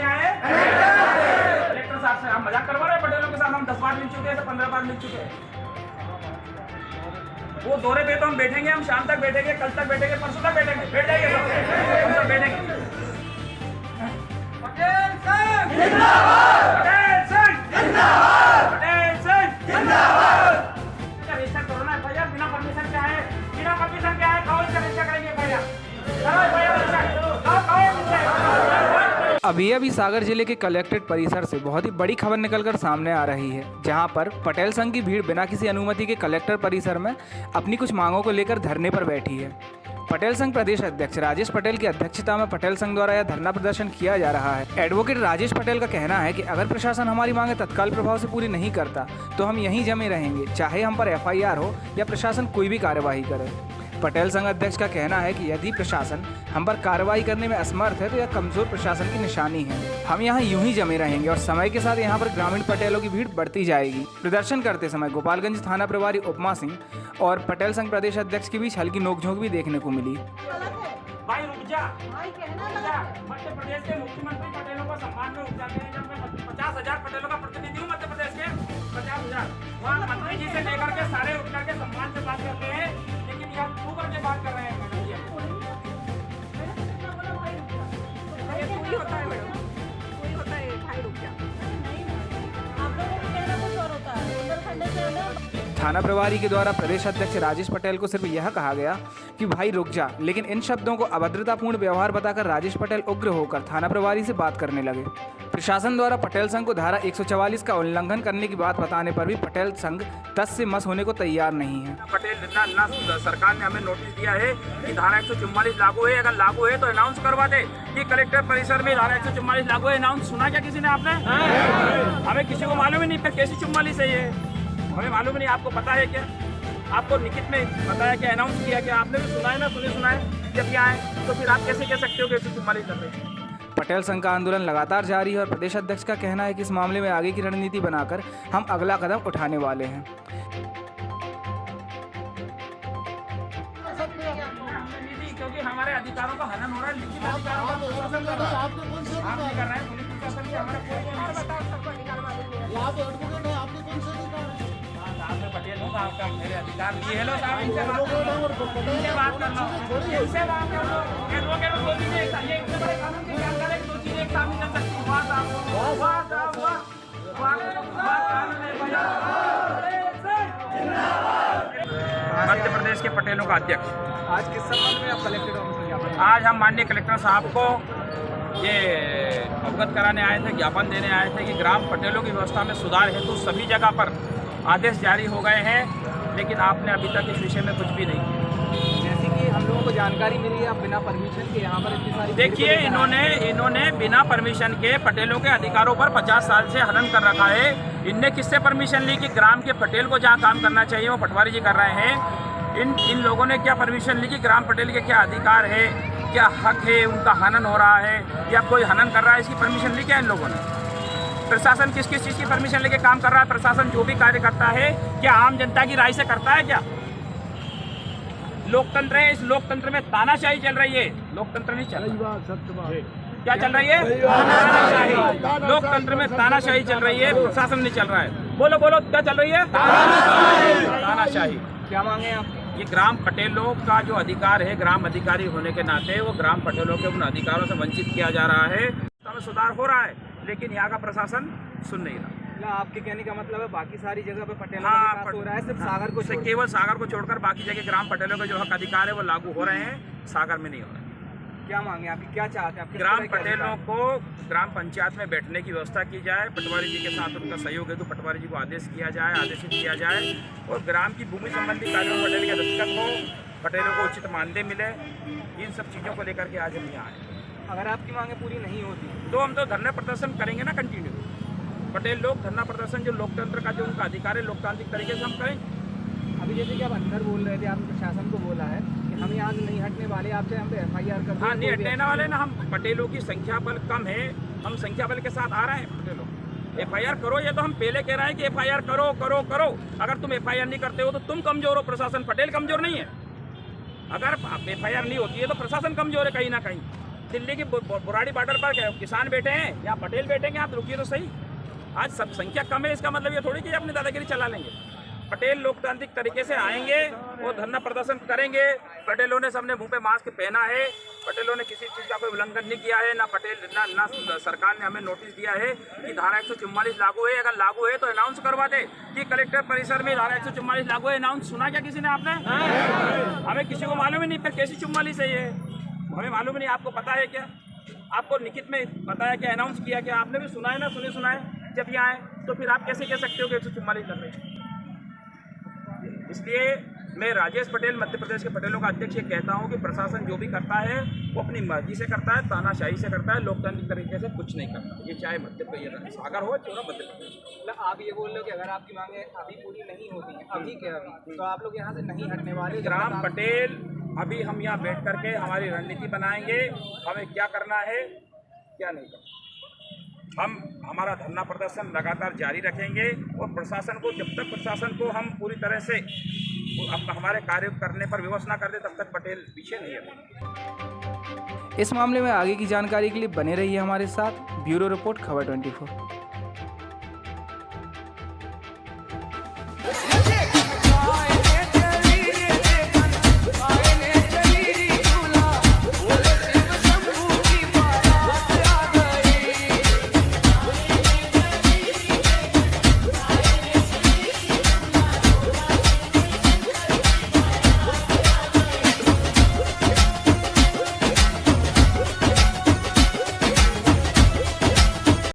मिलने आए कलेक्टर साहब से। हम मजाक करवा रहे हैं पटेलों के साथ? हम 10 बार मिल चुके हैं, 15 बार मिल चुके हैं। वो दौरे पे तो हम बैठेंगे, हम शाम तक बैठेंगे, कल तक बैठेंगे, परसों तक बैठेंगे, बैठ जाइए हम सब बैठेंगे। पटेल संघ जिंदाबाद, पटेल संघ जिंदाबाद, पटेल संघ जिंदाबाद। रजिस्टर करो ना भैया, बिना परमिशन क्या है? बिना परमिशन क्या है? कौन सा रजिस्टर करेंगे भैया? अभी सागर जिले के कलेक्ट्रेट परिसर से बहुत ही बड़ी खबर निकलकर सामने आ रही है, जहां पर पटेल संघ की भीड़ बिना किसी अनुमति के कलेक्टर परिसर में अपनी कुछ मांगों को लेकर धरने पर बैठी है। पटेल संघ प्रदेश अध्यक्ष राजेश पटेल की अध्यक्षता में पटेल संघ द्वारा यह धरना प्रदर्शन किया जा रहा है। एडवोकेट राजेश पटेल का कहना है कि अगर प्रशासन हमारी मांगे तत्काल प्रभाव से पूरी नहीं करता तो हम यहीं जमे रहेंगे, चाहे हम पर FIR हो या प्रशासन कोई भी कार्यवाही करे। पटेल संघ अध्यक्ष का कहना है कि यदि प्रशासन हम पर कार्रवाई करने में असमर्थ है तो यह कमजोर प्रशासन की निशानी है। हम यहाँ यूं ही जमे रहेंगे और समय के साथ यहाँ पर ग्रामीण पटेलों की भीड़ बढ़ती जाएगी। प्रदर्शन करते समय गोपालगंज थाना प्रभारी उपमा सिंह और पटेल संघ प्रदेश अध्यक्ष के बीच हल्की नोकझोंक भी देखने को मिली। भाई रुक जा, मध्य प्रदेश के मुख्यमंत्री पटेलों को सम्मान में उठ जाते हैं। जब मैं 50,000 पटेलों का प्रतिनिधि हूँ मध्य प्रदेश के, 50,000 वहाँ मंत्री जी से लेकर के सारे उठ करके सम्मान से बात करते हैं, लेकिन यहाँ तू करके बात कर रहे हैं मैडम जी। कोई होता है मैडम, कोई होता है भाई रुक जा। आप लोगों को कहना कुछ और होता है, उत्तराखंड से थाना प्रभारी के द्वारा प्रदेश अध्यक्ष राजेश पटेल को सिर्फ यह कहा गया कि भाई रुक जा, लेकिन इन शब्दों को अभद्रतापूर्ण व्यवहार बताकर राजेश पटेल उग्र होकर थाना प्रभारी से बात करने लगे। प्रशासन द्वारा पटेल संघ को धारा 144 का उल्लंघन करने की बात बताने पर भी पटेल संघ 10 से मस होने को तैयार नहीं है। पटेल सरकार ने हमें नोटिस दिया है कि धारा 144 लागू है, अगर लागू है तो अनाउंस करवा दे कि कलेक्टर परिसर में धारा 144 लागू है। अनाउंस सुना क्या किसी ने आपने? हमें किसी को मालूम ही नहीं, फिर कैसी 44 है ये? हमें मालूम नहीं। आपको पता है क्या? आपको लिखित में बताया क्या? अनाउंस किया क्या? आपने भी सुना है ना? सुना है जब क्या है तो फिर आप कैसे कह सकते हो कि 144 कर रहे हैं? पटेल संघ का आंदोलन लगातार जारी है और प्रदेश अध्यक्ष का कहना है कि इस मामले में आगे की रणनीति बनाकर हम अगला कदम उठाने वाले हैं। क्योंकि हमारे अधिकारों का हनन हो रहा है, लिखित अधिकारों का प्रशासन कर रहा है। आप नहीं कर रहे हैं, पुलिस प्रशासन की हमारे कोई पटेल हूँ, आपका मेरे अधिकार लिए। हेलो साहब, इनसे बात कर लो, इनसे बात कर लो। एडवोकेट दो चीजें एक साथ, ये इतने बड़े कानून की जानकारी दो चीजें एक साथ नहीं कर सकती। वाह साहब, वाह साहब, वाह कानून है भैया। मध्य प्रदेश के पटेलों का अध्यक्ष। आज किस संबंध में आप कलेक्टर ऑफिस में? आज हम माननीय कलेक्टर साहब को ये अवगत कराने आए थे, ज्ञापन देने आए थे कि ग्राम पटेलों की व्यवस्था में सुधार हेतु सभी जगह पर आदेश जारी हो गए हैं, लेकिन आपने अभी तक इस विषय में कुछ भी नहीं किया। जैसे कि हम लोगों को जानकारी मिली है, आप बिना परमिशन के यहाँ पर इतनी सारी देखिए, इन्होंने बिना परमिशन के पटेलों के अधिकारों पर 50 साल से हनन कर रखा है। इनने किससे परमिशन ली कि ग्राम के पटेल को जहाँ काम करना चाहिए वो पटवारी जी कर रहे हैं। इन लोगों ने क्या परमिशन ली कि ग्राम पटेल के क्या अधिकार है, क्या हक है, उनका हनन हो रहा है या कोई हनन कर रहा है, इसकी परमिशन ली क्या इन लोगों ने? प्रशासन किस किस चीज़ की परमिशन लेके काम कर रहा है? प्रशासन जो भी कार्य करता है क्या आम जनता की राय से करता है? क्या लोकतंत्र है? इस लोकतंत्र में तानाशाही चल रही है, लोकतंत्र नहीं चल रहा। क्या चल रही है? तानाशाही। लोकतंत्र में तानाशाही चल रही है, प्रशासन नहीं चल रहा है। बोलो बोलो, क्या चल रही है? तानाशाही। क्या मांगे आप? ये ग्राम पटेलों का जो अधिकार है, ग्राम अधिकारी होने के नाते वो ग्राम पटेलों के उन अधिकारों से वंचित किया जा रहा है। तो सुधार हो रहा है, लेकिन यहाँ का प्रशासन सुन नहीं रहा। आपके कहने का मतलब है बाकी सारी जगह पे पटेलों का विकास हो रहा है, सिर्फ सागर को केवल सागर को छोड़कर बाकी जगह ग्राम पटेलों के जो हक अधिकार है वो लागू हो रहे हैं, सागर में नहीं हो रहे। क्या मांगे आपकी? क्या चाहते हैं आप? ग्राम पटेलों को ग्राम पंचायत में बैठने की व्यवस्था की जाए, पटवारी जी के साथ उनका सहयोग है तो पटवारी जी को आदेशित किया जाए और ग्राम की भूमि संबंधी कार्यों में पटेल के दस्तखत हो, पटेलों को उचित मानदेय मिले। इन सब चीज़ों को लेकर के आज हम यहाँ आए। अगर आपकी मांगे पूरी नहीं होती तो हम तो धरना प्रदर्शन करेंगे ना, कंटिन्यू। पटेल लोग धरना प्रदर्शन जो लोकतंत्र का जो उनका अधिकार है, लोकतांत्रिक तरीके से हम करेंगे। अभी जैसे कि आप अंदर बोल रहे थे, आपने प्रशासन को बोला है कि हम यहाँ से नहीं हटने वाले, आपसे हम पे FIR कर। हाँ, नहीं हटने वाले ना, हम पटेलों की संख्या बल कम है, हम संख्या बल के साथ आ रहे हैं। पटेलों FIR करो, ये तो हम पहले कह रहे हैं कि FIR करो करो करो। अगर तुम FIR नहीं करते हो तो तुम कमजोर हो, प्रशासन। पटेल कमजोर नहीं है। अगर FIR नहीं होती है तो प्रशासन कमजोर है कहीं ना कहीं। दिल्ली की बुराड़ी बॉर्डर पर किसान बैठे हैं, यहाँ पटेल बैठेंगे, आप रुकिए तो सही। आज सब संख्या कम है, इसका मतलब ये थोड़ी कि अपनी दादागिरी चला लेंगे। पटेल लोकतांत्रिक तरीके से आएंगे, वो धरना प्रदर्शन करेंगे। पटेलों ने सबने मुंह पे मास्क पहना है, पटेलों ने किसी चीज़ का कोई उल्लंघन नहीं किया है। ना सरकार ने हमें नोटिस दिया है कि धारा 144 लागू है। अगर लागू है तो अनाउंस करवा दे कि कलेक्टर परिसर में धारा 144 लागू है। अनाउंस सुना क्या किसी ने आपने? हमें किसी को मालूम ही नहीं, फिर कैसी 44 है ये, हमें मालूम नहीं। आपको पता है क्या? आपको लिखित में बताया क्या, अनाउंस किया क्या? आपने भी सुना है ना? सुना है जब यहाँ आए तो फिर आप कैसे कह सकते हो कि 144 लग रहे हैं? इसलिए मैं राजेश पटेल, मध्य प्रदेश के पटेलों का अध्यक्ष, ये कहता हूँ कि प्रशासन जो भी करता है वो अपनी मर्जी से करता है, तानाशाही से करता है, लोकतांत्रिक तरीके से कुछ नहीं करता। ये चाहे मध्य प्रदेश सागर हो चाहे मध्य प्रदेश। मतलब आप ये बोल रहे हो कि अगर आपकी मांगे अभी पूरी नहीं होती हैं, अभी क्या अभी, तो आप लोग यहाँ से नहीं हटने वाले? ग्राम पटेल अभी हम यहाँ बैठ करके हमारी रणनीति बनाएंगे, हमें क्या करना है क्या नहीं करना। हम हमारा धरना प्रदर्शन लगातार जारी रखेंगे और प्रशासन को, जब तक प्रशासन को हम पूरी तरह से हमारे कार्य करने पर विवश ना कर दे, तब तक पटेल पीछे नहीं है। इस मामले में आगे की जानकारी के लिए बने रहिए हमारे साथ। ब्यूरो रिपोर्ट, खबर 24।